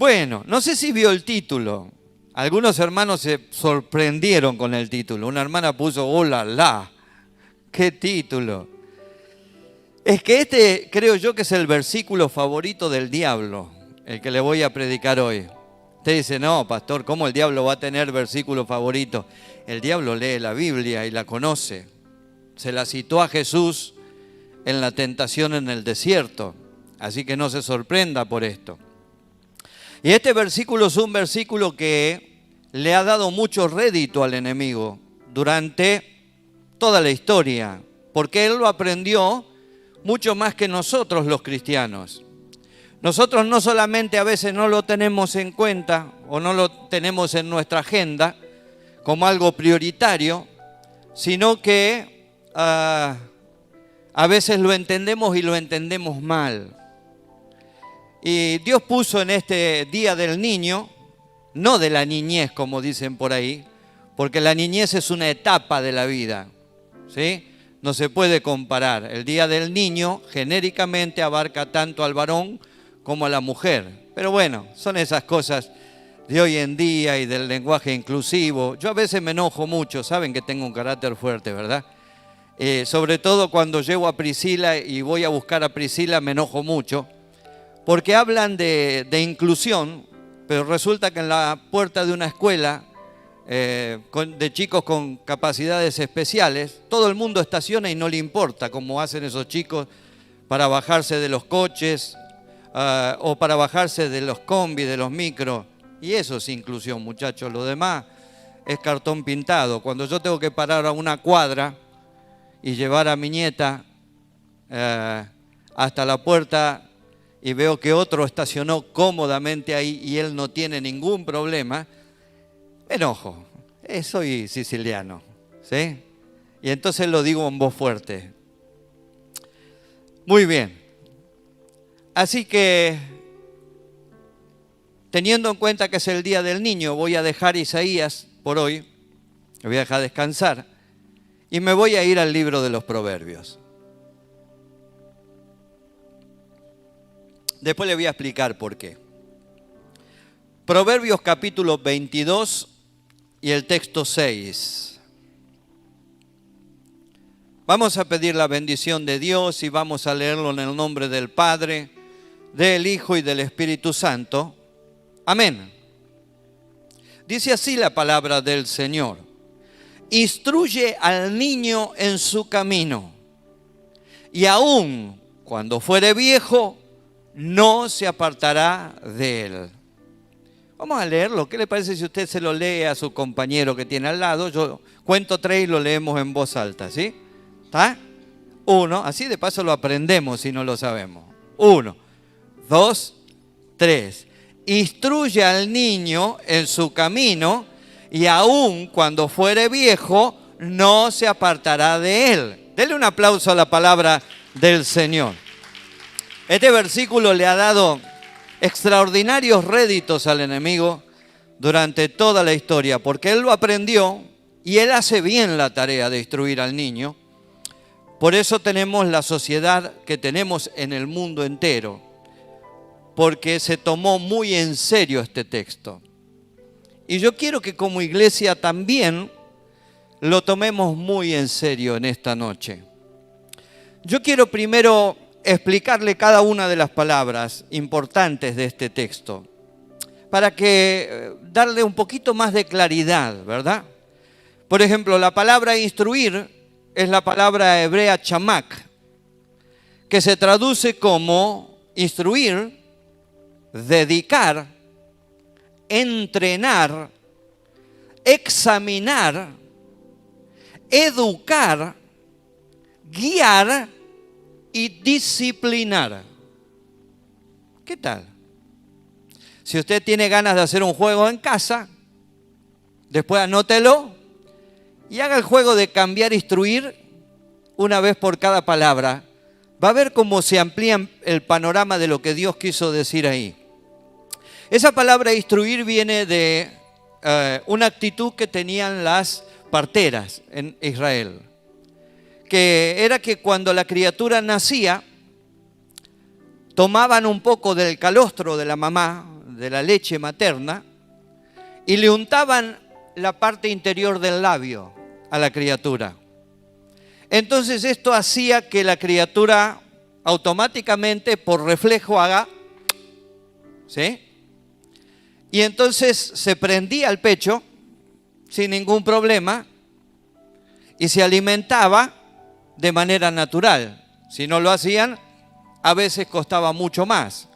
Bueno, no sé si vio el título. Algunos hermanos se sorprendieron con el título. Una hermana puso, ¡oh, la! ¡Qué título! Es que este creo yo que es el versículo favorito del diablo, el que le voy a predicar hoy. Usted dice, no, pastor, ¿cómo el diablo va a tener versículo favorito? El diablo lee la Biblia y la conoce. Se la citó a Jesús en la tentación en el desierto. Así que no se sorprenda por esto. Y este versículo es un versículo que le ha dado mucho rédito al enemigo durante toda la historia, porque él lo aprendió mucho más que nosotros los cristianos. Nosotros no solamente a veces no lo tenemos en cuenta o no lo tenemos en nuestra agenda como algo prioritario, sino que a veces lo entendemos y lo entendemos mal. Y Dios puso en este Día del Niño, no de la niñez como dicen por ahí, porque la niñez es una etapa de la vida, ¿sí? No se puede comparar. El Día del Niño genéricamente abarca tanto al varón como a la mujer. Pero bueno, son esas cosas de hoy en día y del lenguaje inclusivo. Yo a veces me enojo mucho, saben que tengo un carácter fuerte, ¿verdad? Sobre todo cuando llevo a Priscila y voy a buscar a Priscila me enojo mucho, porque hablan de inclusión, pero resulta que en la puerta de una escuela de chicos con capacidades especiales, todo el mundo estaciona y no le importa cómo hacen esos chicos para bajarse de los coches o para bajarse de los combis, de los micros. Y eso es inclusión, muchachos. Lo demás es cartón pintado. Cuando yo tengo que parar a una cuadra y llevar a mi nieta hasta la puerta y veo que otro estacionó cómodamente ahí y él no tiene ningún problema, me enojo. Soy siciliano, ¿sí? Y entonces lo digo en voz fuerte. Muy bien. Así que, teniendo en cuenta que es el Día del Niño, voy a dejar Isaías por hoy, lo voy a dejar descansar, y me voy a ir al libro de los Proverbios. Después le voy a explicar por qué. Proverbios capítulo 22 y el texto 6. Vamos a pedir la bendición de Dios y vamos a leerlo en el nombre del Padre, del Hijo y del Espíritu Santo. Amén. Dice así la palabra del Señor. Instruye al niño en su camino, y aun cuando fuere viejo, no se apartará de él. Vamos a leerlo. ¿Qué le parece si usted se lo lee a su compañero que tiene al lado? Yo cuento 3 y lo leemos en voz alta, ¿sí? ¿Está? 1, así de paso lo aprendemos si no lo sabemos. 1, 2, 3. Instruye al niño en su camino y aun cuando fuere viejo no se apartará de él. Dele un aplauso a la palabra del Señor. Este versículo le ha dado extraordinarios réditos al enemigo durante toda la historia, porque él lo aprendió y él hace bien la tarea de instruir al niño. Por eso tenemos la sociedad que tenemos en el mundo entero, porque se tomó muy en serio este texto. Y yo quiero que como iglesia también lo tomemos muy en serio en esta noche. Yo quiero primero explicarle cada una de las palabras importantes de este texto, para que darle un poquito más de claridad, ¿verdad? Por ejemplo, la palabra instruir es la palabra hebrea chamak, que se traduce como instruir, dedicar, entrenar, examinar, educar, guiar y disciplinar. ¿Qué tal? Si usted tiene ganas de hacer un juego en casa, después anótelo y haga el juego de cambiar, instruir una vez por cada palabra. Va a ver cómo se amplía el panorama de lo que Dios quiso decir ahí. Esa palabra instruir viene de una actitud que tenían las parteras en Israel, que era que cuando la criatura nacía, tomaban un poco del calostro de la mamá, de la leche materna y le untaban la parte interior del labio a la criatura. Entonces esto hacía que la criatura automáticamente, por reflejo, haga, ¿sí? Y entonces se prendía el pecho sin ningún problema y se alimentaba de manera natural. Si no lo hacían, a veces costaba mucho más,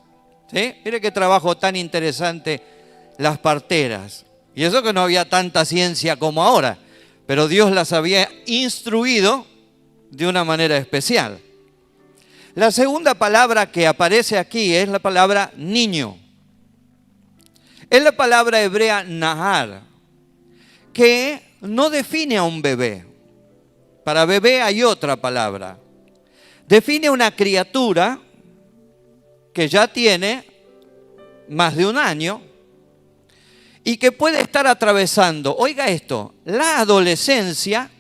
¿sí? Mire qué trabajo tan interesante las parteras. Y eso que no había tanta ciencia como ahora, pero Dios las había instruido de una manera especial. La segunda palabra que aparece aquí es la palabra niño. Es la palabra hebrea nahar, que no define a un bebé. Para bebé hay otra palabra. Define una criatura que ya tiene más de un año y que puede estar atravesando, oiga esto, la adolescencia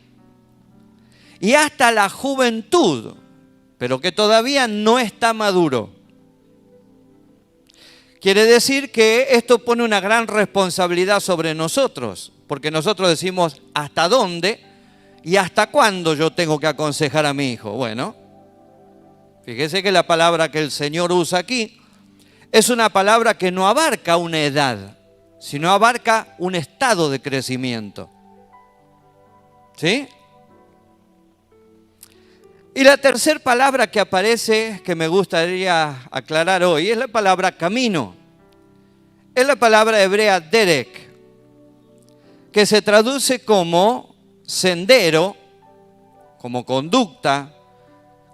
y hasta la juventud, pero que todavía no está maduro. Quiere decir que esto pone una gran responsabilidad sobre nosotros, porque nosotros decimos hasta dónde y hasta cuándo yo tengo que aconsejar a mi hijo. Bueno, fíjese que la palabra que el Señor usa aquí es una palabra que no abarca una edad, sino abarca un estado de crecimiento. ¿Sí? Y la tercera palabra que aparece, que me gustaría aclarar hoy, es la palabra camino. Es la palabra hebrea derek, que se traduce como sendero, como conducta,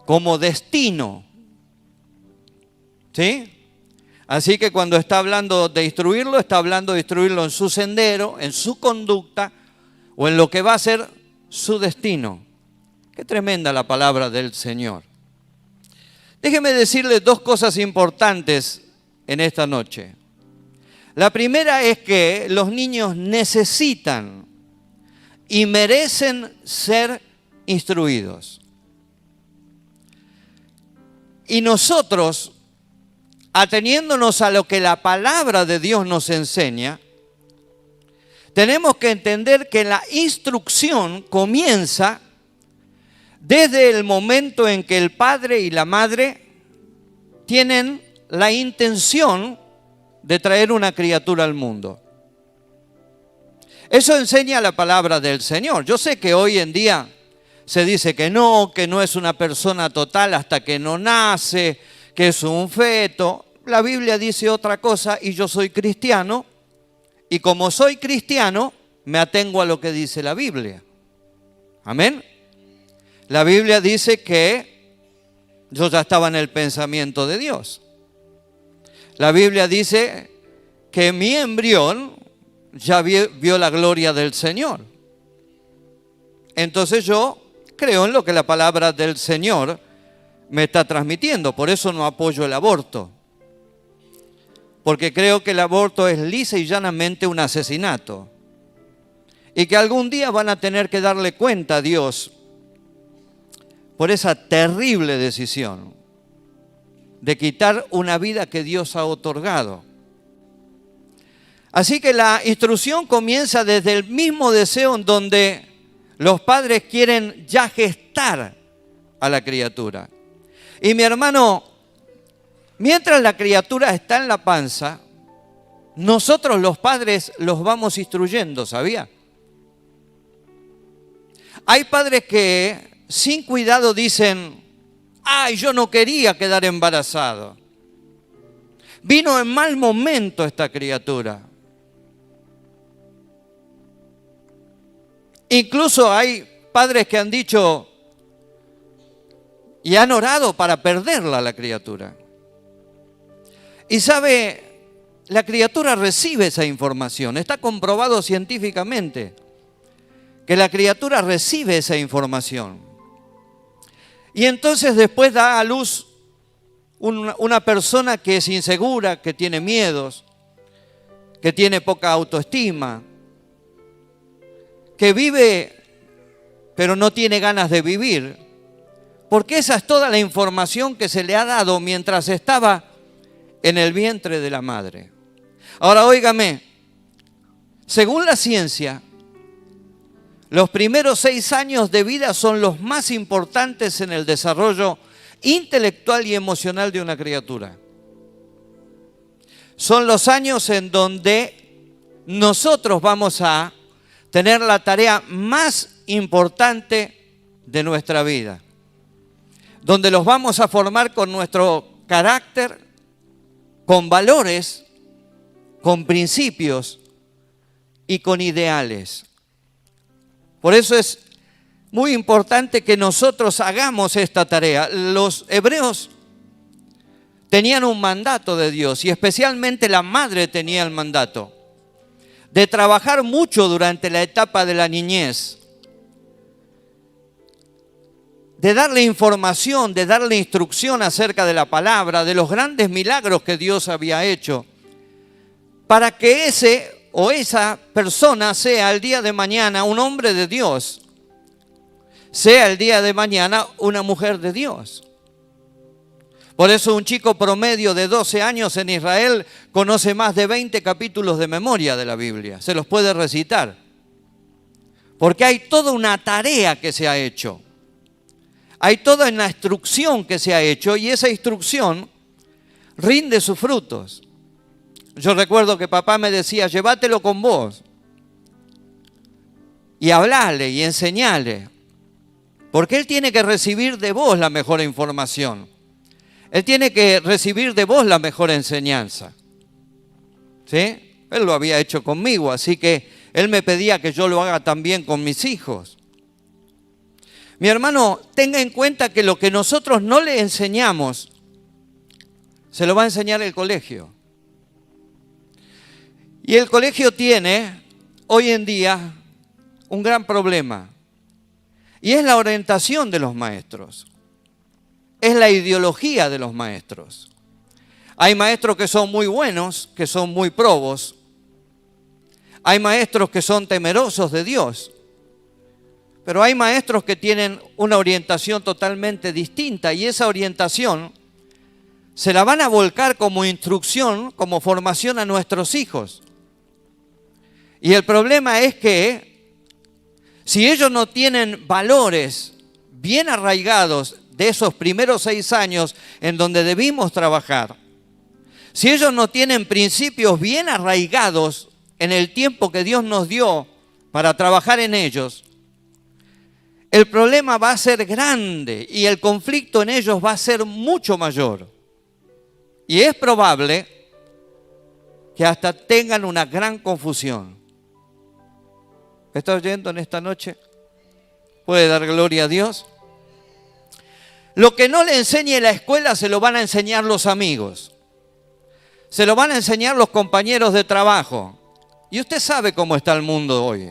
como destino. ¿Sí? Así que cuando está hablando de instruirlo, está hablando de instruirlo en su sendero, en su conducta o en lo que va a ser su destino. Qué tremenda la palabra del Señor. Déjeme decirle dos cosas importantes en esta noche. La primera es que los niños necesitan y merecen ser instruidos. Y nosotros, ateniéndonos a lo que la palabra de Dios nos enseña, tenemos que entender que la instrucción comienza desde el momento en que el padre y la madre tienen la intención de traer una criatura al mundo. Eso enseña la palabra del Señor. Yo sé que hoy en día se dice que no es una persona total hasta que no nace, que es un feto. La Biblia dice otra cosa y yo soy cristiano, y como soy cristiano, me atengo a lo que dice la Biblia. Amén. La Biblia dice que yo ya estaba en el pensamiento de Dios. La Biblia dice que mi embrión ya vio la gloria del Señor. Entonces yo creo en lo que la palabra del Señor me está transmitiendo. Por eso no apoyo el aborto. Porque creo que el aborto es lisa y llanamente un asesinato. Y que algún día van a tener que darle cuenta a Dios por esa terrible decisión de quitar una vida que Dios ha otorgado. Así que la instrucción comienza desde el mismo deseo en donde los padres quieren ya gestar a la criatura. Y mi hermano, mientras la criatura está en la panza, nosotros los padres los vamos instruyendo, ¿sabía? Hay padres que sin cuidado dicen: ay, yo no quería quedar embarazado. Vino en mal momento esta criatura. Incluso hay padres que han dicho y han orado para perderla la criatura. Y sabe, la criatura recibe esa información. Está comprobado científicamente que la criatura recibe esa información. Y entonces después da a luz una persona que es insegura, que tiene miedos, que tiene poca autoestima, que vive pero no tiene ganas de vivir, porque esa es toda la información que se le ha dado mientras estaba en el vientre de la madre. Ahora, óigame, según la ciencia, los primeros 6 años de vida son los más importantes en el desarrollo intelectual y emocional de una criatura. Son los años en donde nosotros vamos a tener la tarea más importante de nuestra vida, donde los vamos a formar con nuestro carácter, con valores, con principios y con ideales. Por eso es muy importante que nosotros hagamos esta tarea. Los hebreos tenían un mandato de Dios y especialmente la madre tenía el mandato de trabajar mucho durante la etapa de la niñez, de darle información, de darle instrucción acerca de la palabra, de los grandes milagros que Dios había hecho, para que ese o esa persona sea el día de mañana un hombre de Dios, sea el día de mañana una mujer de Dios. Por eso un chico promedio de 12 años en Israel conoce más de 20 capítulos de memoria de la Biblia, se los puede recitar, porque hay toda una tarea que se ha hecho. Hay toda una instrucción que se ha hecho y esa instrucción rinde sus frutos. Yo recuerdo que papá me decía, llévatelo con vos y hablale y enseñale, porque él tiene que recibir de vos la mejor información. Él tiene que recibir de vos la mejor enseñanza. ¿Sí? Él lo había hecho conmigo, así que él me pedía que yo lo haga también con mis hijos. Mi hermano, tenga en cuenta que lo que nosotros no le enseñamos, se lo va a enseñar el colegio. Y el colegio tiene, hoy en día, un gran problema. Y es la orientación de los maestros. Es la ideología de los maestros. Hay maestros que son muy buenos, que son muy probos. Hay maestros que son temerosos de Dios. Pero hay maestros que tienen una orientación totalmente distinta y esa orientación se la van a volcar como instrucción, como formación a nuestros hijos. Y el problema es que si ellos no tienen valores bien arraigados de esos primeros 6 años en donde debimos trabajar, si ellos no tienen principios bien arraigados en el tiempo que Dios nos dio para trabajar en ellos, el problema va a ser grande y el conflicto en ellos va a ser mucho mayor. Y es probable que hasta tengan una gran confusión. ¿Me está oyendo en esta noche? ¿Puede dar gloria a Dios? Lo que no le enseñe la escuela se lo van a enseñar los amigos. Se lo van a enseñar los compañeros de trabajo. Y usted sabe cómo está el mundo hoy.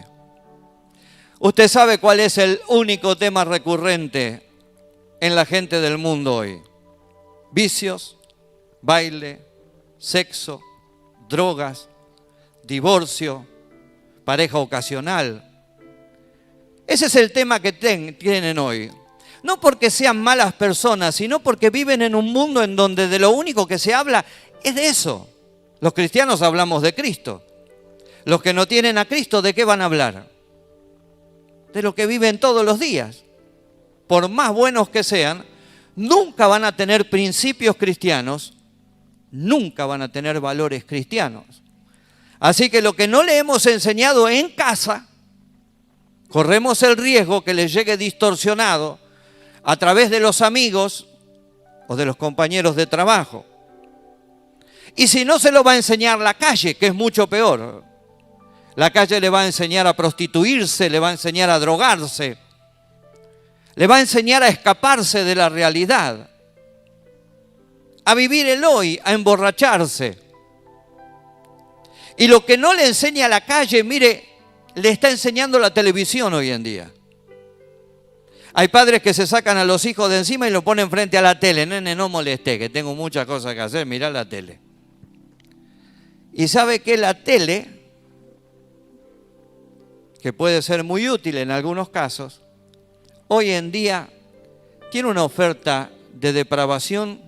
Usted sabe cuál es el único tema recurrente en la gente del mundo hoy. Vicios, baile, sexo, drogas, divorcio, pareja ocasional. Ese es el tema que tienen hoy. No porque sean malas personas, sino porque viven en un mundo en donde de lo único que se habla es de eso. Los cristianos hablamos de Cristo. Los que no tienen a Cristo, ¿de qué van a hablar? De lo que viven todos los días. Por más buenos que sean, nunca van a tener principios cristianos, nunca van a tener valores cristianos. Así que lo que no le hemos enseñado en casa, corremos el riesgo que les llegue distorsionado a través de los amigos o de los compañeros de trabajo. Y si no, se lo va a enseñar la calle, que es mucho peor. La calle le va a enseñar a prostituirse, le va a enseñar a drogarse, le va a enseñar a escaparse de la realidad, a vivir el hoy, a emborracharse. Y lo que no le enseña a la calle, mire, le está enseñando la televisión hoy en día. Hay padres que se sacan a los hijos de encima y lo ponen frente a la tele. Nene, no molesté, que tengo muchas cosas que hacer, mirá la tele. Y sabe que la tele, que puede ser muy útil en algunos casos, hoy en día tiene una oferta de depravación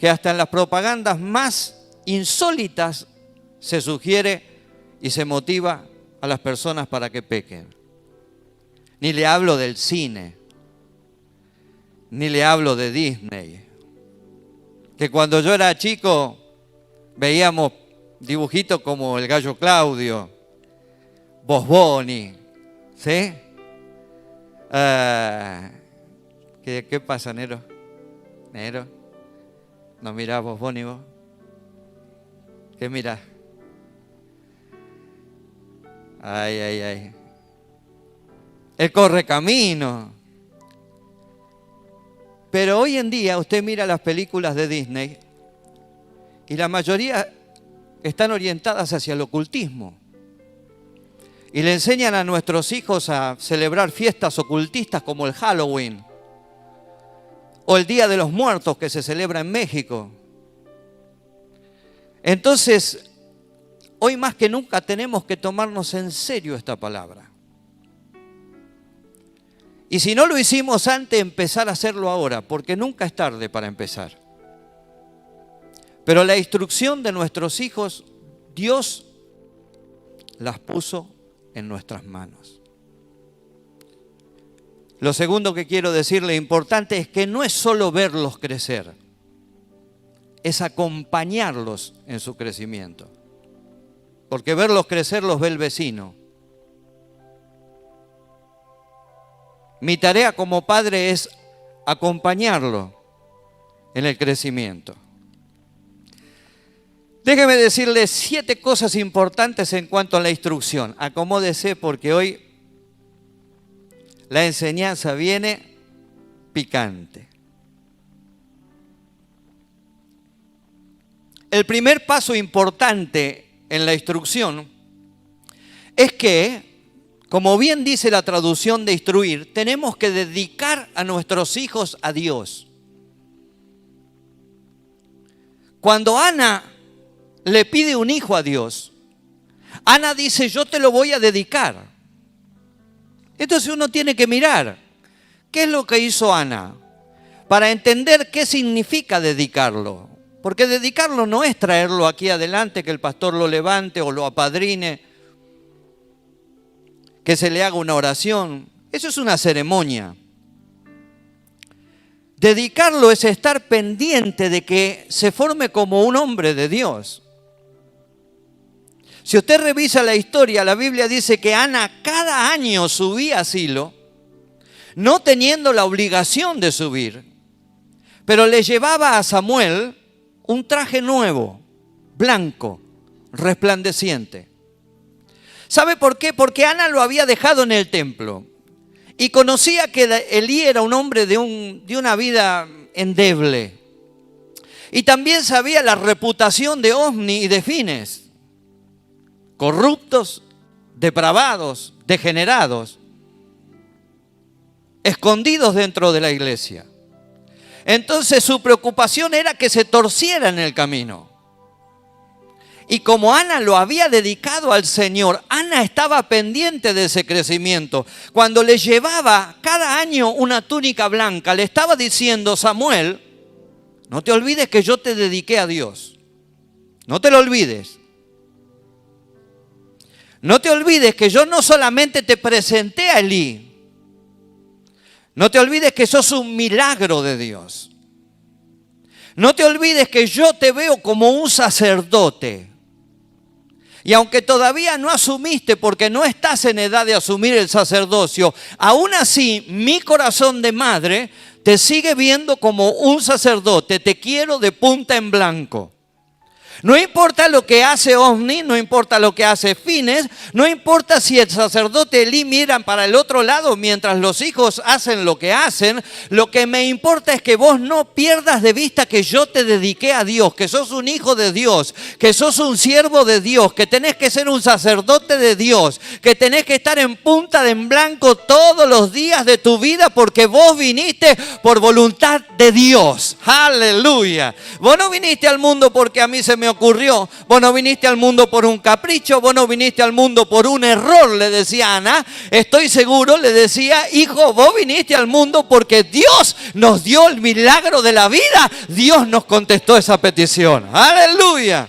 que hasta en las propagandas más insólitas se sugiere y se motiva a las personas para que pequen. Ni le hablo del cine, ni le hablo de Disney. Que cuando yo era chico veíamos dibujitos como el Gallo Claudio, Bugs Bunny, ¿sí? ¿Qué pasa, Nero? ¿Nero? ¿No mirás Bugs Bunny vos? ¿Qué mirás? Ay, ay, ay. El Correcamino. Pero hoy en día usted mira las películas de Disney y la mayoría están orientadas hacia el ocultismo. Y le enseñan a nuestros hijos a celebrar fiestas ocultistas como el Halloween o el Día de los Muertos que se celebra en México. Entonces, hoy más que nunca tenemos que tomarnos en serio esta palabra. Y si no lo hicimos antes, empezar a hacerlo ahora, porque nunca es tarde para empezar. Pero la instrucción de nuestros hijos, Dios las puso en nuestras manos. Lo segundo que quiero decirle importante es que no es solo verlos crecer, es acompañarlos en su crecimiento. Porque verlos crecer los ve el vecino. Mi tarea como padre es acompañarlo en el crecimiento. Déjeme decirle 7 cosas importantes en cuanto a la instrucción. Acomódese porque hoy la enseñanza viene picante. El primer paso importante en la instrucción es que, como bien dice la traducción de instruir, tenemos que dedicar a nuestros hijos a Dios. Cuando Ana le pide un hijo a Dios, Ana dice, yo te lo voy a dedicar. Entonces uno tiene que mirar, ¿qué es lo que hizo Ana? Para entender qué significa dedicarlo. Porque dedicarlo no es traerlo aquí adelante, que el pastor lo levante o lo apadrine, que se le haga una oración. Eso es una ceremonia. Dedicarlo es estar pendiente de que se forme como un hombre de Dios. Si usted revisa la historia, la Biblia dice que Ana cada año subía a Silo, no teniendo la obligación de subir, pero le llevaba a Samuel un traje nuevo, blanco, resplandeciente. ¿Sabe por qué? Porque Ana lo había dejado en el templo y conocía que Elí era un hombre de una vida endeble. Y también sabía la reputación de Ofni y de Fines, corruptos, depravados, degenerados, escondidos dentro de la iglesia. Entonces su preocupación era que se torciera en el camino. Y como Ana lo había dedicado al Señor, Ana estaba pendiente de ese crecimiento. Cuando le llevaba cada año una túnica blanca, le estaba diciendo, Samuel, no te olvides que yo te dediqué a Dios. No te lo olvides. No te olvides que yo no solamente te presenté a Elí. No te olvides que sos un milagro de Dios. No te olvides que yo te veo como un sacerdote. Y aunque todavía no asumiste, porque no estás en edad de asumir el sacerdocio, aún así mi corazón de madre te sigue viendo como un sacerdote. Te quiero de punta en blanco. No importa lo que hace Ofni, no importa lo que hace Fines, no importa si el sacerdote Elí mira para el otro lado mientras los hijos hacen lo que hacen. Lo que me importa es que vos no pierdas de vista que yo te dediqué a Dios, que sos un hijo de Dios, que sos un siervo de Dios, que tenés que ser un sacerdote de Dios, que tenés que estar en punta de en blanco todos los días de tu vida porque vos viniste por voluntad de Dios. Aleluya. Vos no viniste al mundo porque a mí se me ocurrió. Vos no viniste al mundo por un capricho, vos no viniste al mundo por un error, le decía Ana. Estoy seguro, le decía, hijo, vos viniste al mundo porque Dios nos dio el milagro de la vida. Dios nos contestó esa petición. Aleluya.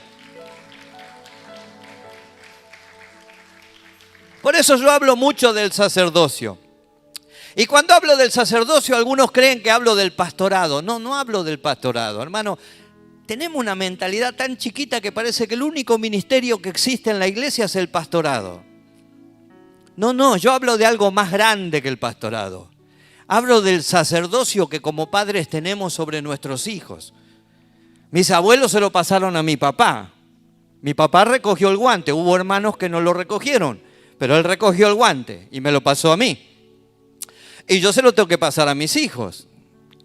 Por eso yo hablo mucho del sacerdocio. Y cuando hablo del sacerdocio, algunos creen que hablo del pastorado. No, no hablo del pastorado, hermano. Tenemos una mentalidad tan chiquita que parece que el único ministerio que existe en la iglesia es el pastorado. No, no, yo hablo de algo más grande que el pastorado. Hablo del sacerdocio que como padres tenemos sobre nuestros hijos. Mis abuelos se lo pasaron a mi papá. Mi papá recogió el guante. Hubo hermanos que no lo recogieron, pero él recogió el guante y me lo pasó a mí. Y yo se lo tengo que pasar a mis hijos.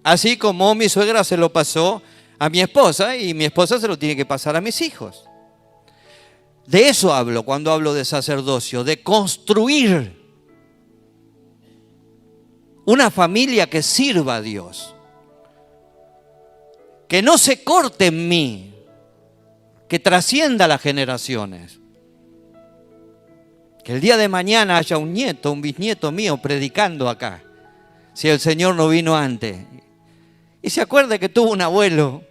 Así como mi suegra se lo pasó a mi esposa y mi esposa se lo tiene que pasar a mis hijos. De eso hablo cuando hablo de sacerdocio, de construir una familia que sirva a Dios. Que no se corte en mí, que trascienda las generaciones. Que el día de mañana haya un nieto, un bisnieto mío predicando acá, si el Señor no vino antes. Y se acuerde que tuvo un abuelo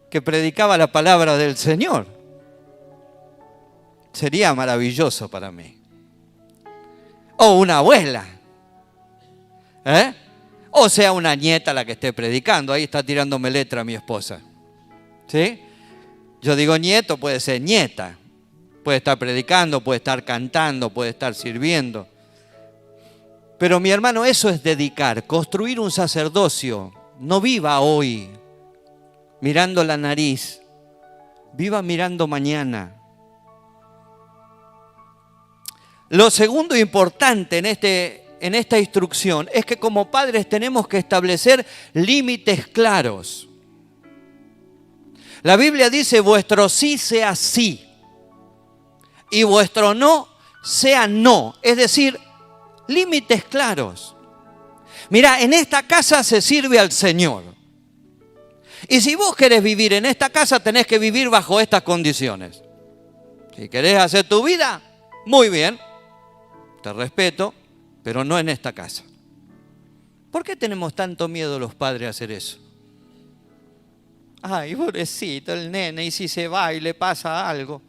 que predicaba la palabra del Señor. Sería maravilloso para mí. O una abuela. O sea, una nieta la que esté predicando. Ahí está tirándome letra mi esposa. ¿Sí? Yo digo nieto, puede ser nieta. Puede estar predicando, puede estar cantando, puede estar sirviendo. Pero mi hermano, eso es dedicar, construir un sacerdocio. No viva hoy mirando la nariz, viva mirando mañana. Lo segundo importante en esta instrucción es que como padres tenemos que establecer límites claros. La Biblia dice, vuestro sí sea sí y vuestro no sea no. Es decir, límites claros. Mira, en esta casa se sirve al Señor. Y si vos querés vivir en esta casa, tenés que vivir bajo estas condiciones. Si querés hacer tu vida, muy bien, te respeto, pero no en esta casa. ¿Por qué tenemos tanto miedo los padres a hacer eso? Ay, pobrecito el nene, y si se va y le pasa algo.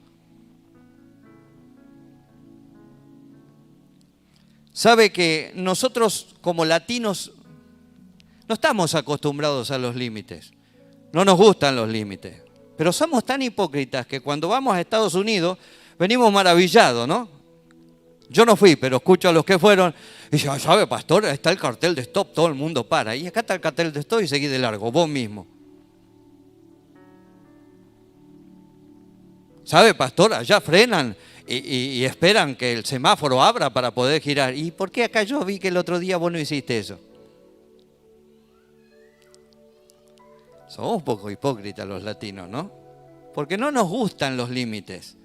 Sabe que nosotros como latinos no estamos acostumbrados a los límites. No nos gustan los límites. Pero somos tan hipócritas que cuando vamos a Estados Unidos venimos maravillados, ¿no? Yo no fui, pero escucho a los que fueron y dicen, ¿sabe, pastor? Está el cartel de stop, todo el mundo para. Y acá está el cartel de stop y seguí de largo, vos mismo. ¿Sabe, pastor? Allá frenan y esperan que el semáforo abra para poder girar. ¿Y por qué acá yo vi que el otro día vos no hiciste eso? Somos un poco hipócritas los latinos, ¿no? Porque no nos gustan los límites.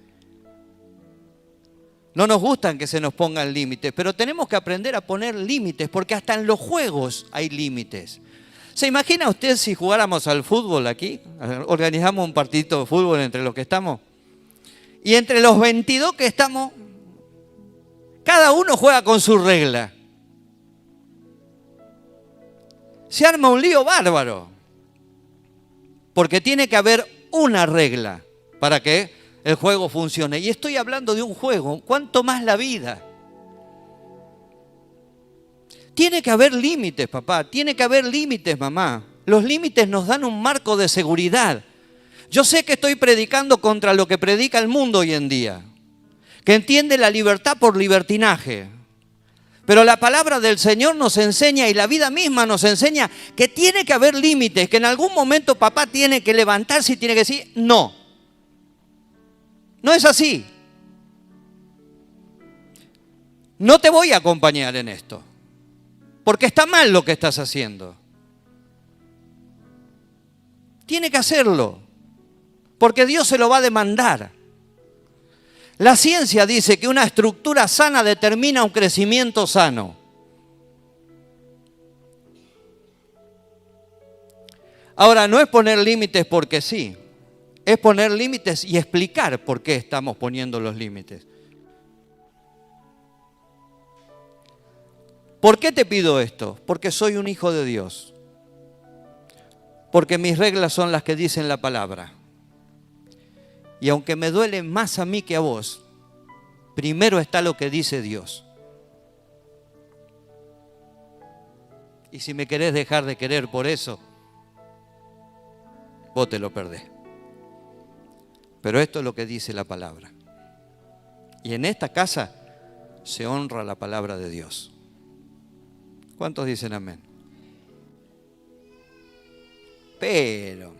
No nos gustan que se nos pongan límites, pero tenemos que aprender a poner límites, porque hasta en los juegos hay límites. ¿Se imagina usted si jugáramos al fútbol aquí? Organizamos un partidito de fútbol entre los que estamos. Y entre los 22 que estamos, cada uno juega con su regla. Se arma un lío bárbaro. Porque tiene que haber una regla para que el juego funcione. Y estoy hablando de un juego, ¿cuánto más la vida? Tiene que haber límites, papá, tiene que haber límites, mamá. Los límites nos dan un marco de seguridad. Yo sé que estoy predicando contra lo que predica el mundo hoy en día, que entiende la libertad por libertinaje. Pero la palabra del Señor nos enseña y la vida misma nos enseña que tiene que haber límites, que en algún momento papá tiene que levantarse y tiene que decir, no. No es así. No te voy a acompañar en esto, porque está mal lo que estás haciendo. Tiene que hacerlo, porque Dios se lo va a demandar. La ciencia dice que una estructura sana determina un crecimiento sano. Ahora, no es poner límites porque sí, es poner límites y explicar por qué estamos poniendo los límites. ¿Por qué te pido esto? Porque soy un hijo de Dios. Porque mis reglas son las que dicen la palabra. Y aunque me duele más a mí que a vos, Primero está lo que dice Dios. Y si me querés dejar de querer por eso, vos te lo perdés. Pero esto es lo que dice la palabra. Y en esta casa se honra la palabra de Dios. ¿Cuántos dicen amén? Pero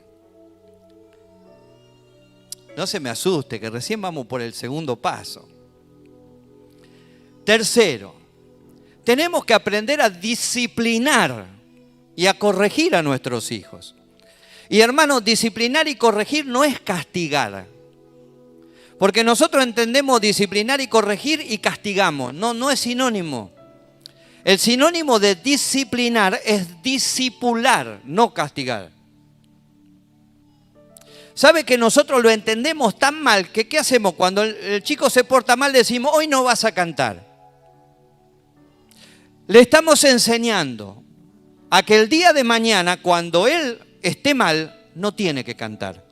no se me asuste, que recién vamos por el segundo paso. Tercero, tenemos que aprender a disciplinar y a corregir a nuestros hijos. Y hermanos, disciplinar y corregir no es castigar. Porque nosotros entendemos disciplinar y corregir y castigamos. No es sinónimo. El sinónimo de disciplinar es discipular, no castigar. ¿Sabe que nosotros lo entendemos tan mal que qué hacemos? Cuando el chico se porta mal decimos, hoy no vas a cantar. Le estamos enseñando a que el día de mañana, cuando él esté mal, no tiene que cantar.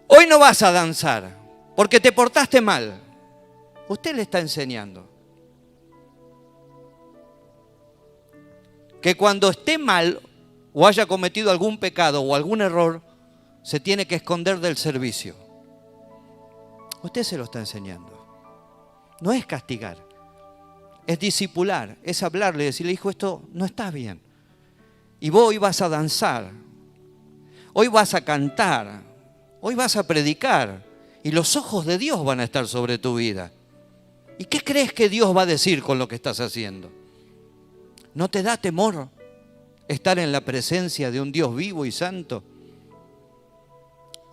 Hoy no vas a danzar porque te portaste mal. Usted le está enseñando que cuando esté mal o haya cometido algún pecado o algún error, se tiene que esconder del servicio. Usted se lo está enseñando. No es castigar, es discipular, es hablarle, decirle, hijo, esto no está bien. Y vos hoy vas a danzar, hoy vas a cantar, hoy vas a predicar y los ojos de Dios van a estar sobre tu vida. ¿Y qué crees que Dios va a decir con lo que estás haciendo? ¿No te da temor estar en la presencia de un Dios vivo y santo?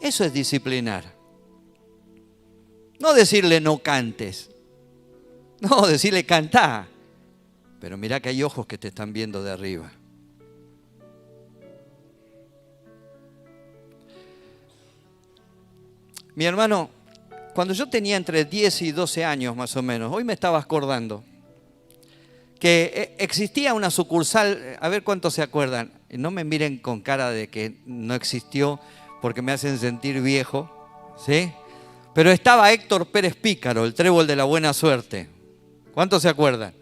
Eso es disciplinar. No decirle no cantes. No, decirle cantá. Pero mirá que hay ojos que te están viendo de arriba. Mi hermano, cuando yo tenía entre 10 y 12 años más o menos, hoy me estaba acordando que existía una sucursal, a ver cuántos se acuerdan, no me miren con cara de que no existió porque me hacen sentir viejo, ¿sí? Pero estaba Héctor Pérez Pícaro, el trébol de la buena suerte. ¿Cuántos se acuerdan?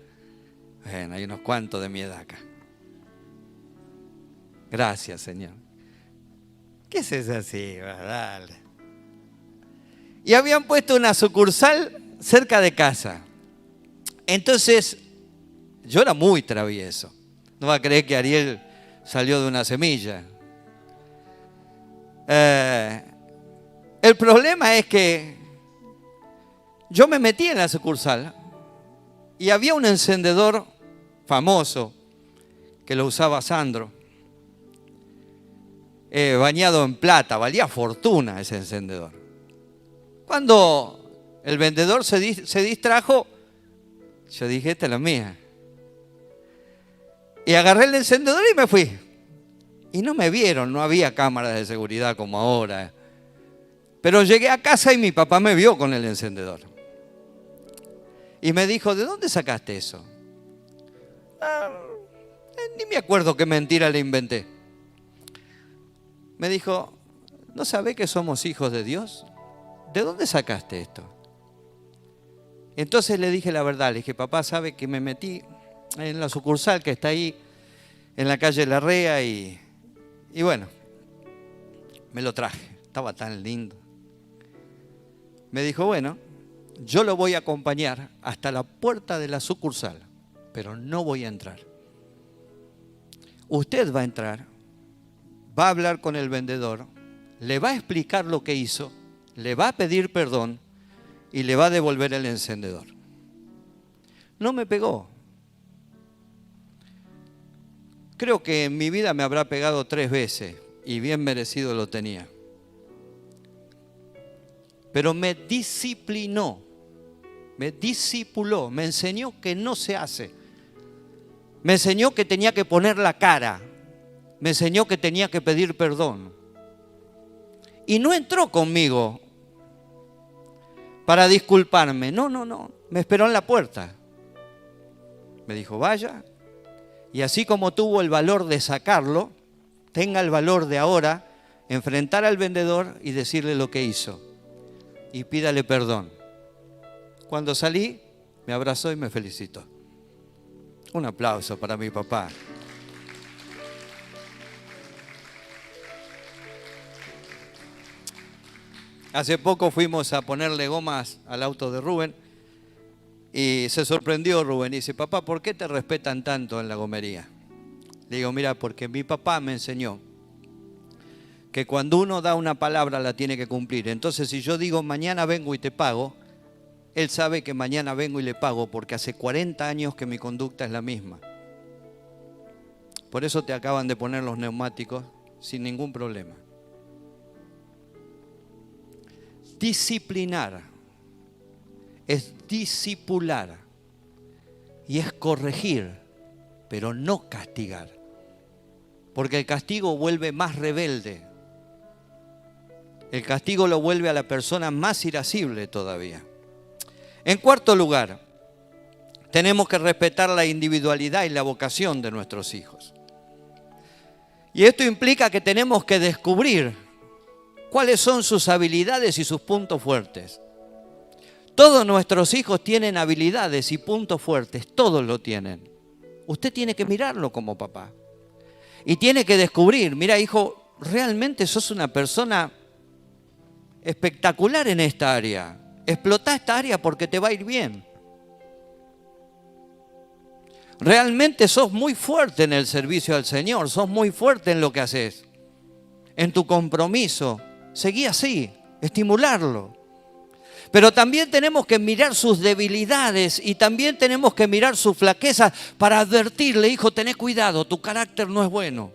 Bueno, hay unos cuantos de mi edad acá. Gracias, Señor. ¿Qué es eso así? Dale. Y habían puesto una sucursal cerca de casa. Entonces, yo era muy travieso. No va a creer que Ariel salió de una semilla. El problema es que yo me metí en la sucursal y había un encendedor famoso que lo usaba Sandro, bañado en plata, valía fortuna ese encendedor. Cuando el vendedor se distrajo, yo dije, esta es la mía. Y agarré el encendedor y me fui. Y no me vieron, no había cámaras de seguridad como ahora. Pero llegué a casa y mi papá me vio con el encendedor. Y me dijo, ¿de dónde sacaste eso? Ni me acuerdo qué mentira le inventé. Me dijo, ¿no sabés que somos hijos de Dios? ¿De dónde sacaste esto? Entonces le dije la verdad, le dije, papá, ¿sabe que me metí en la sucursal que está ahí en la calle Larrea y bueno, me lo traje, estaba tan lindo. Me dijo, bueno, yo lo voy a acompañar hasta la puerta de la sucursal, pero no voy a entrar. Usted va a entrar, va a hablar con el vendedor, le va a explicar lo que hizo, le va a pedir perdón y le va a devolver el encendedor. No me pegó. Creo que en mi vida me habrá pegado 3 veces y bien merecido lo tenía. Pero me disciplinó, me discipuló, me enseñó que no se hace. Me enseñó que tenía que poner la cara, me enseñó que tenía que pedir perdón. Y no entró conmigo para disculparme, no, me esperó en la puerta. Me dijo, vaya, y así como tuvo el valor de sacarlo, tenga el valor de ahora enfrentar al vendedor y decirle lo que hizo. Y pídale perdón. Cuando salí, me abrazó y me felicitó. Un aplauso para mi papá. Hace poco fuimos a ponerle gomas al auto de Rubén y se sorprendió Rubén y dice, papá, ¿por qué te respetan tanto en la gomería? Le digo, mira, porque mi papá me enseñó que cuando uno da una palabra la tiene que cumplir. Entonces, si yo digo mañana vengo y te pago, él sabe que mañana vengo y le pago porque hace 40 años que mi conducta es la misma. Por eso te acaban de poner los neumáticos sin ningún problema. Disciplinar es discipular y es corregir, pero no castigar. Porque el castigo vuelve más rebelde. El castigo lo vuelve a la persona más irascible todavía. En cuarto lugar, tenemos que respetar la individualidad y la vocación de nuestros hijos. Y esto implica que tenemos que descubrir cuáles son sus habilidades y sus puntos fuertes. Todos nuestros hijos tienen habilidades y puntos fuertes, todos lo tienen. Usted tiene que mirarlo como papá. Y tiene que descubrir, mira hijo, realmente sos una persona espectacular en esta área. Explotá esta área porque te va a ir bien. Realmente sos muy fuerte en el servicio al Señor, sos muy fuerte en lo que haces, en tu compromiso. Seguí así, estimularlo. Pero también tenemos que mirar sus debilidades y también tenemos que mirar sus flaquezas para advertirle, hijo, tené cuidado, tu carácter no es bueno.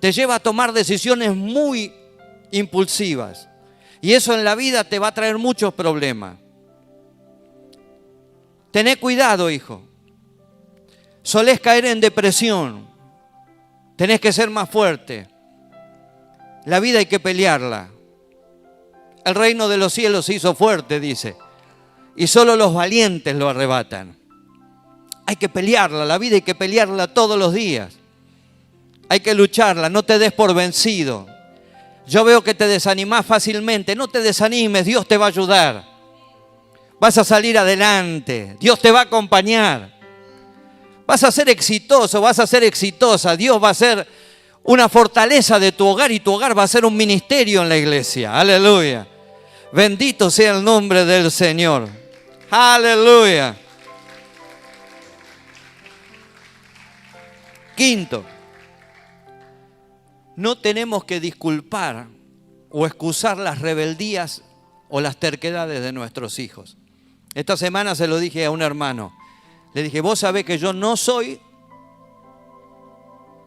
Te lleva a tomar decisiones muy impulsivas. Y eso en la vida te va a traer muchos problemas. Tené cuidado, hijo. Solés caer en depresión. Tenés que ser más fuerte. La vida hay que pelearla. El reino de los cielos se hizo fuerte, dice. Y solo los valientes lo arrebatan. Hay que pelearla, la vida hay que pelearla todos los días. Hay que lucharla, no te des por vencido. Yo veo que te desanimás fácilmente. No te desanimes, Dios te va a ayudar. Vas a salir adelante. Dios te va a acompañar. Vas a ser exitoso, vas a ser exitosa. Dios va a ser una fortaleza de tu hogar y tu hogar va a ser un ministerio en la iglesia. Aleluya. Bendito sea el nombre del Señor. Aleluya. Quinto, no tenemos que disculpar o excusar las rebeldías o las terquedades de nuestros hijos. Esta semana se lo dije a un hermano. Le dije, vos sabés que yo no soy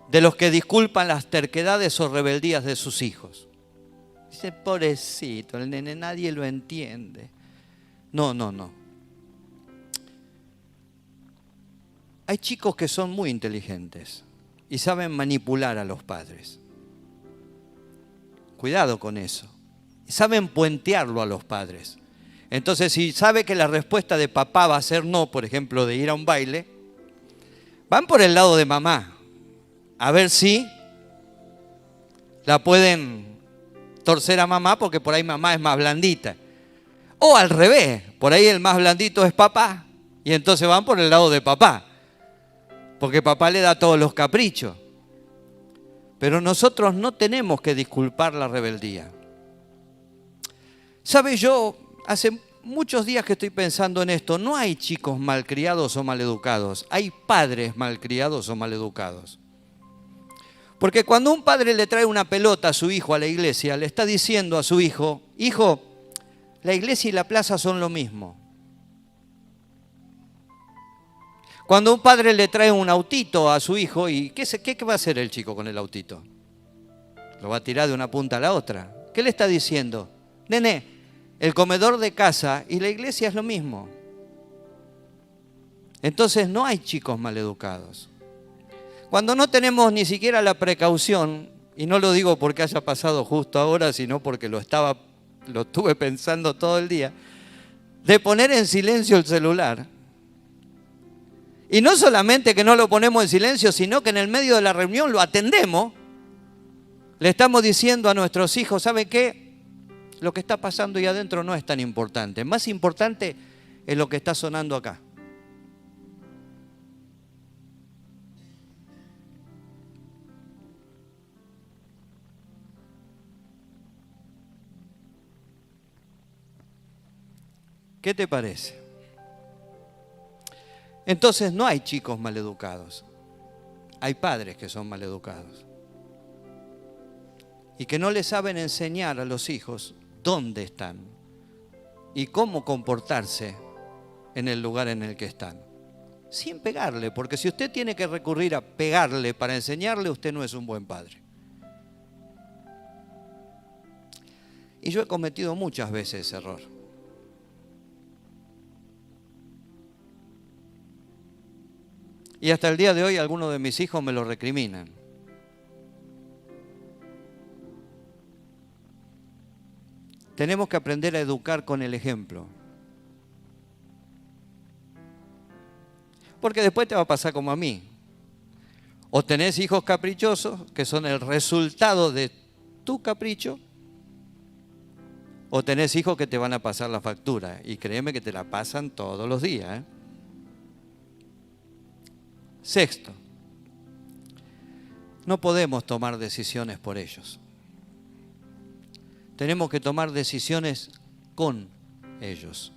de los que disculpan las terquedades o rebeldías de sus hijos. Dice, pobrecito, el nene, nadie lo entiende. No. Hay chicos que son muy inteligentes y saben manipular a los padres. Cuidado con eso. Saben puentearlo a los padres. Entonces, si sabe que la respuesta de papá va a ser no, por ejemplo, de ir a un baile, van por el lado de mamá. A ver si la pueden torcer a mamá porque por ahí mamá es más blandita. O al revés, por ahí el más blandito es papá y entonces van por el lado de papá. Porque papá le da todos los caprichos. Pero nosotros no tenemos que disculpar la rebeldía. ¿Sabe? Yo hace muchos días que estoy pensando en esto. No hay chicos malcriados o maleducados. Hay padres malcriados o maleducados. Porque cuando un padre le trae una pelota a su hijo a la iglesia, le está diciendo a su hijo, hijo, la iglesia y la plaza son lo mismo. Cuando un padre le trae un autito a su hijo, ¿y qué va a hacer el chico con el autito? Lo va a tirar de una punta a la otra. ¿Qué le está diciendo? Nene, el comedor de casa y la iglesia es lo mismo. Entonces no hay chicos maleducados. Cuando no tenemos ni siquiera la precaución, y no lo digo porque haya pasado justo ahora, sino porque lo estuve pensando todo el día, de poner en silencio el celular. Y no solamente que no lo ponemos en silencio, sino que en el medio de la reunión lo atendemos. Le estamos diciendo a nuestros hijos, ¿sabe qué? Lo que está pasando ahí adentro no es tan importante. Más importante es lo que está sonando acá. ¿Qué te parece? Entonces no hay chicos maleducados. Hay padres que son maleducados. Y que no le saben enseñar a los hijos dónde están y cómo comportarse en el lugar en el que están. Sin pegarle, porque si usted tiene que recurrir a pegarle para enseñarle, usted no es un buen padre. Y yo he cometido muchas veces ese error. Y hasta el día de hoy algunos de mis hijos me lo recriminan. Tenemos que aprender a educar con el ejemplo. Porque después te va a pasar como a mí. O tenés hijos caprichosos, que son el resultado de tu capricho, o tenés hijos que te van a pasar la factura. Y créeme que te la pasan todos los días, ¿eh? Sexto, no podemos tomar decisiones por ellos. Tenemos que tomar decisiones con ellos.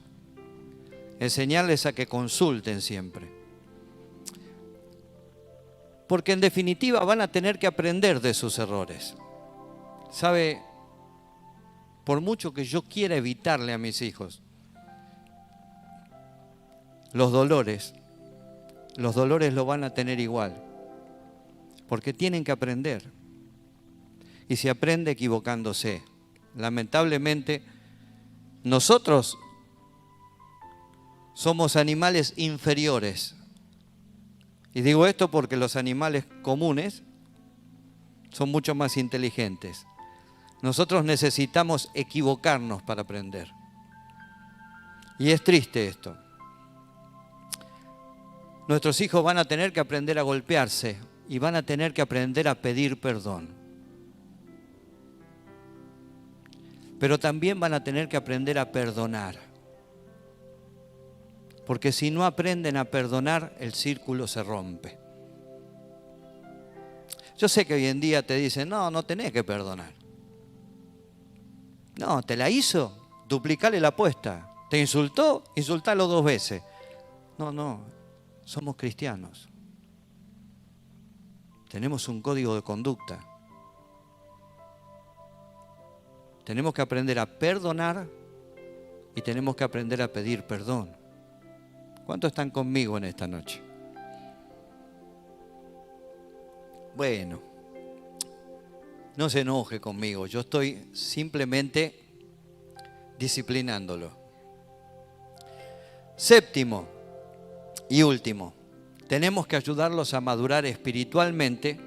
Enseñarles a que consulten siempre. Porque en definitiva van a tener que aprender de sus errores. ¿Sabe? Por mucho que yo quiera evitarle a mis hijos los dolores lo van a tener igual. Porque tienen que aprender. Y se aprende equivocándose. Lamentablemente, nosotros somos animales inferiores. Y digo esto porque los animales comunes son mucho más inteligentes. Nosotros necesitamos equivocarnos para aprender. Y es triste esto. Nuestros hijos van a tener que aprender a golpearse y van a tener que aprender a pedir perdón. Pero también van a tener que aprender a perdonar. Porque si no aprenden a perdonar, el círculo se rompe. Yo sé que hoy en día te dicen, no tenés que perdonar. No, te la hizo, duplicale la apuesta. Te insultó, insultalo 2 veces. No. Somos cristianos. Tenemos un código de conducta. Tenemos que aprender a perdonar y tenemos que aprender a pedir perdón. ¿Cuántos están conmigo en esta noche? Bueno, no se enoje conmigo. Yo estoy simplemente disciplinándolo. Séptimo y último, tenemos que ayudarlos a madurar espiritualmente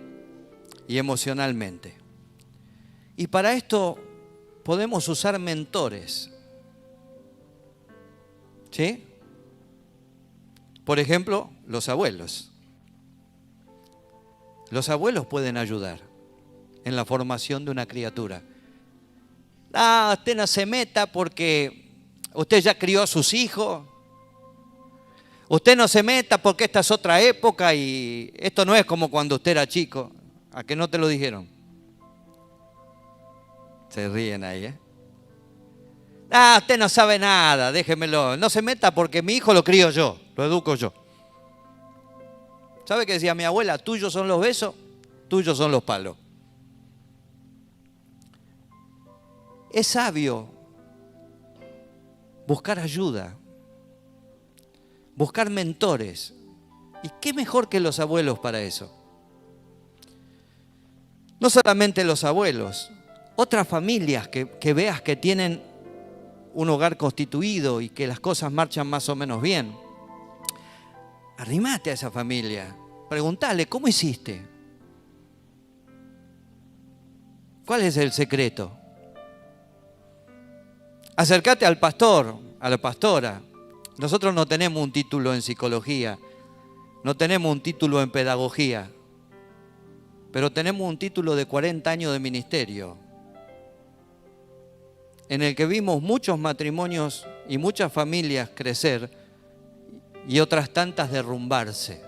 y emocionalmente. Y para esto podemos usar mentores. ¿Sí? Por ejemplo, los abuelos. Los abuelos pueden ayudar en la formación de una criatura. Usted no se meta porque usted ya crió a sus hijos. Usted no se meta porque esta es otra época y esto no es como cuando usted era chico. ¿A qué no te lo dijeron? Se ríen ahí, ¿eh? Usted no sabe nada, déjemelo. No se meta porque mi hijo lo crío yo, lo educo yo. ¿Sabe qué decía mi abuela? Tuyos son los besos, tuyos son los palos. Es sabio buscar ayuda. Buscar mentores. ¿Y qué mejor que los abuelos para eso? No solamente los abuelos, otras familias que veas que tienen un hogar constituido y que las cosas marchan más o menos bien. Arrimate a esa familia, preguntale, ¿cómo hiciste? ¿Cuál es el secreto? Acércate al pastor, a la pastora. Nosotros no tenemos un título en psicología, no tenemos un título en pedagogía. pero tenemos un título de 40 años de ministerio, en el que vimos muchos matrimonios y muchas familias crecer y otras tantas derrumbarse.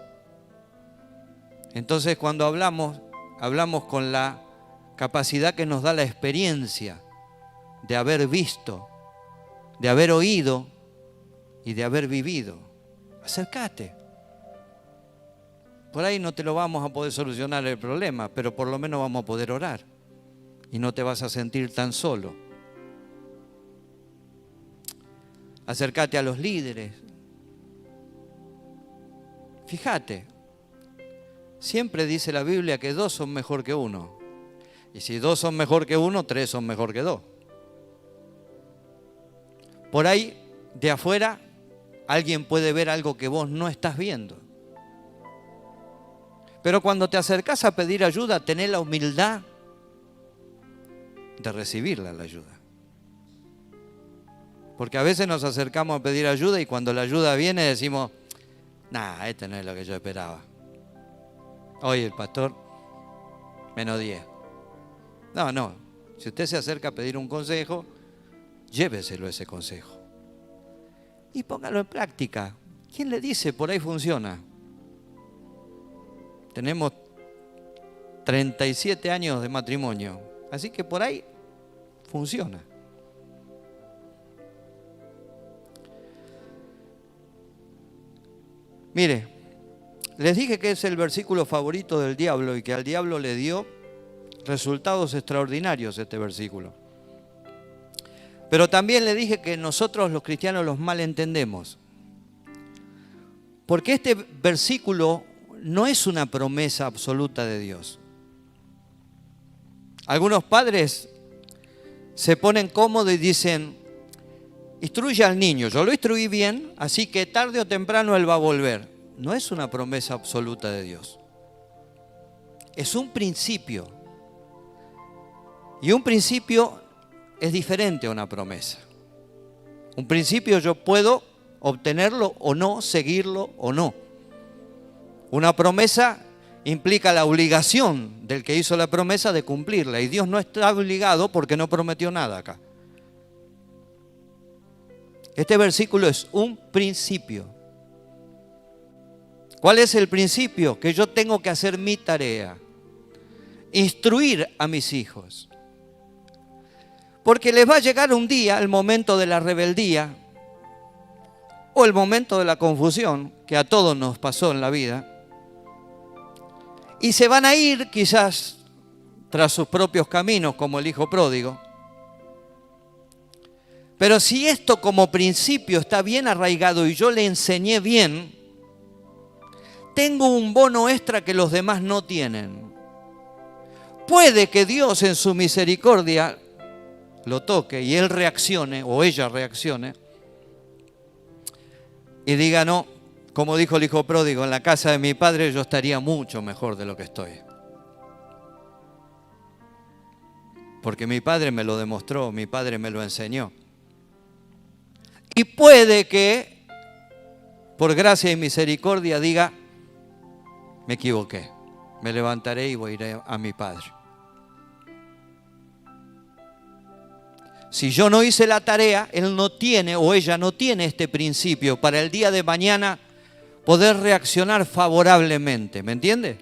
Entonces, cuando hablamos con la capacidad que nos da la experiencia de haber visto, de haber oído y de haber vivido. Acércate. Por ahí no te lo vamos a poder solucionar el problema, pero por lo menos vamos a poder orar y no te vas a sentir tan solo. Acércate a los líderes. Fíjate, siempre dice la Biblia que 2 son mejor que 1. Y si 2 son mejor que 1, 3 son mejor que 2. Por ahí, de afuera, alguien puede ver algo que vos no estás viendo. Pero cuando te acercás a pedir ayuda, tenés la humildad de recibirla, la ayuda. Porque a veces nos acercamos a pedir ayuda y cuando la ayuda viene decimos, nah, este no es lo que yo esperaba. Hoy el pastor, -10. No. Si usted se acerca a pedir un consejo, lléveselo ese consejo. Y póngalo en práctica. ¿Quién le dice? Por ahí funciona. Tenemos 37 años de matrimonio. Así que por ahí funciona. Mire, les dije que es el versículo favorito del diablo y que al diablo le dio resultados extraordinarios este versículo. Pero también le dije que nosotros los cristianos los malentendemos. Porque este versículo no es una promesa absoluta de Dios. Algunos padres se ponen cómodos y dicen, instruye al niño, yo lo instruí bien, así que tarde o temprano él va a volver. No es una promesa absoluta de Dios. Es un principio. Y un principio es diferente a una promesa. Un principio yo puedo obtenerlo o no, seguirlo o no. Una promesa implica la obligación del que hizo la promesa de cumplirla. Y Dios no está obligado porque no prometió nada acá. Este versículo es un principio. ¿Cuál es el principio? Que yo tengo que hacer mi tarea. Instruir a mis hijos. Porque les va a llegar un día el momento de la rebeldía o el momento de la confusión, que a todos nos pasó en la vida. Y se van a ir quizás tras sus propios caminos, como el hijo pródigo. Pero si esto como principio está bien arraigado y yo le enseñé bien, tengo un bono extra que los demás no tienen. Puede que Dios en su misericordia lo toque y él reaccione o ella reaccione y diga, no, como dijo el hijo pródigo, en la casa de mi padre yo estaría mucho mejor de lo que estoy. Porque mi padre me lo demostró, mi padre me lo enseñó. Y puede que, por gracia y misericordia, diga, me equivoqué, me levantaré y voy a ir a mi padre. Si yo no hice la tarea, él no tiene o ella no tiene este principio para el día de mañana poder reaccionar favorablemente. ¿Me entiende?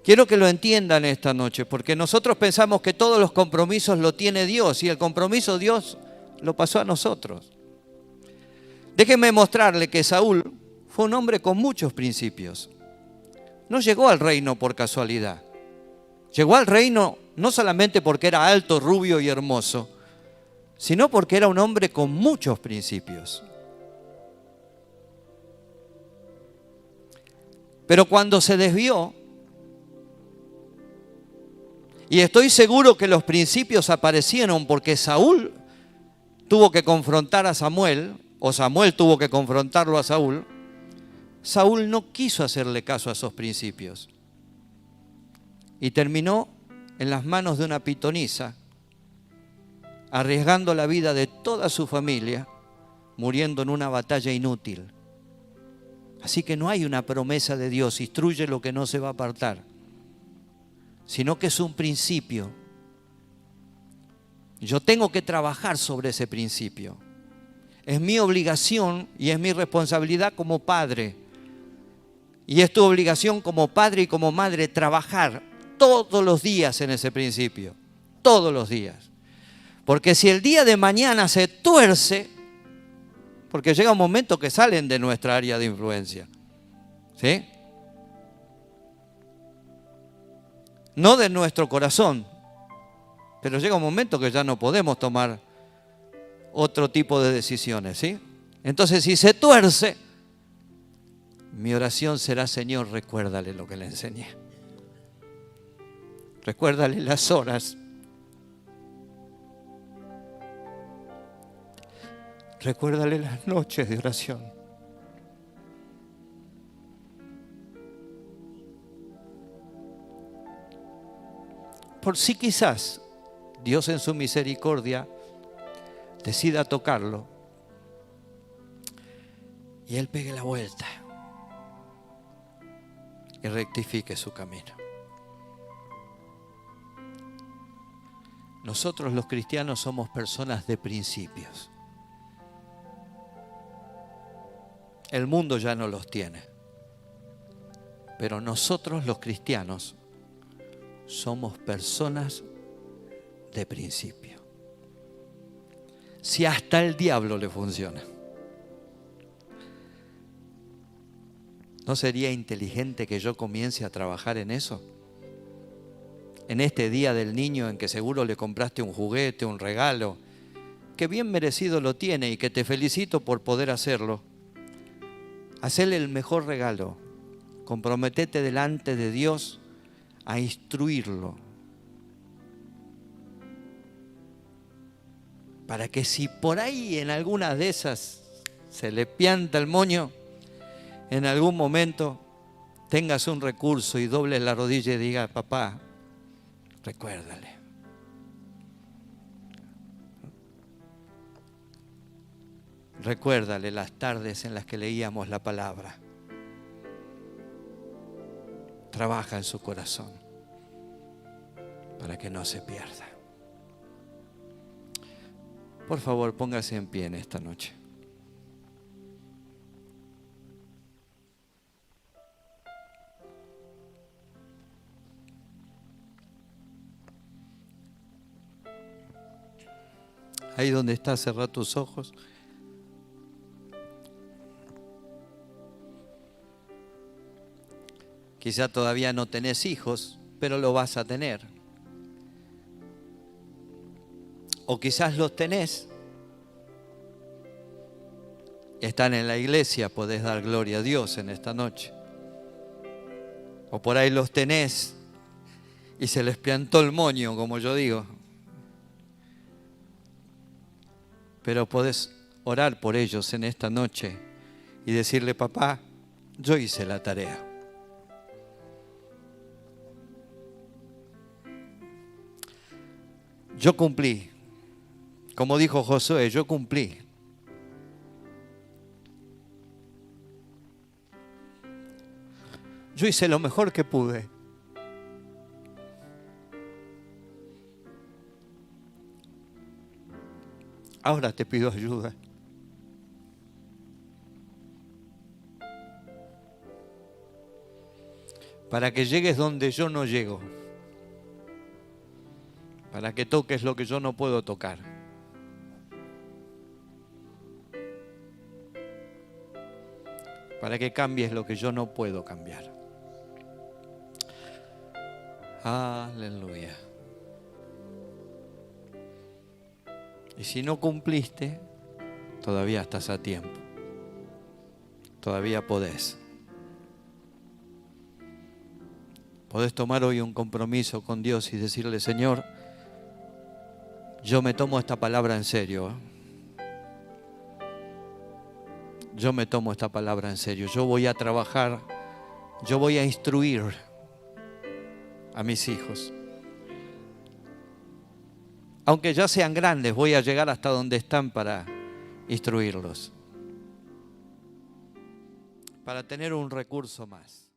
Quiero que lo entiendan esta noche, porque nosotros pensamos que todos los compromisos lo tiene Dios y el compromiso Dios lo pasó a nosotros. Déjenme mostrarle que Saúl fue un hombre con muchos principios. No llegó al reino por casualidad. Llegó al reino no solamente porque era alto, rubio y hermoso, sino porque era un hombre con muchos principios. Pero cuando se desvió, y estoy seguro que los principios aparecieron porque Saúl tuvo que confrontar a Samuel, o Samuel tuvo que confrontarlo a Saúl, Saúl no quiso hacerle caso a esos principios. Y terminó en las manos de una pitonisa, arriesgando la vida de toda su familia, muriendo en una batalla inútil. Así que no hay una promesa de Dios, instruye lo que no se va a apartar, sino que es un principio. Yo tengo que trabajar sobre ese principio. Es mi obligación y es mi responsabilidad como padre. Y es tu obligación como padre y como madre trabajar todos los días en ese principio. Todos los días. Porque si el día de mañana se tuerce, porque llega un momento que salen de nuestra área de influencia, ¿sí? No de nuestro corazón, pero llega un momento que ya no podemos tomar otro tipo de decisiones, ¿sí? Entonces, si se tuerce, mi oración será: Señor, recuérdale lo que le enseñé. Recuérdale las horas. Recuérdale las noches de oración. Por si quizás Dios en su misericordia decida tocarlo y Él pegue la vuelta y rectifique su camino. Nosotros los cristianos somos personas de principios. El mundo ya no los tiene, pero nosotros los cristianos somos personas de principio. Si hasta el diablo le funciona, ¿no sería inteligente que yo comience a trabajar en eso? En este día del niño en que seguro le compraste un juguete, un regalo, que bien merecido lo tiene y que te felicito por poder hacerlo. Hacele el mejor regalo. Comprometete delante de Dios a instruirlo. Para que si por ahí en alguna de esas se le pianta el moño, en algún momento tengas un recurso y dobles la rodilla y diga: papá, recuérdale. Recuérdale las tardes en las que leíamos la palabra. Trabaja en su corazón para que no se pierda. Por favor, póngase en pie en esta noche. Ahí donde estás, cerrá tus ojos. Quizá todavía no tenés hijos, pero lo vas a tener. O quizás los tenés. Están en la iglesia, podés dar gloria a Dios en esta noche. O por ahí los tenés y se les piantó el moño, como yo digo. Pero podés orar por ellos en esta noche y decirle: papá, yo hice la tarea. Yo cumplí. Como dijo Josué, yo cumplí. Yo hice lo mejor que pude. Ahora te pido ayuda. Para que llegues donde yo no llego. Para que toques lo que yo no puedo tocar. Para que cambies lo que yo no puedo cambiar. Aleluya. Y si no cumpliste, todavía estás a tiempo. Todavía podés. Podés tomar hoy un compromiso con Dios y decirle: Señor, yo me tomo esta palabra en serio. Yo me tomo esta palabra en serio. Yo voy a trabajar, yo voy a instruir a mis hijos. Aunque ya sean grandes, voy a llegar hasta donde están para instruirlos. para tener un recurso más.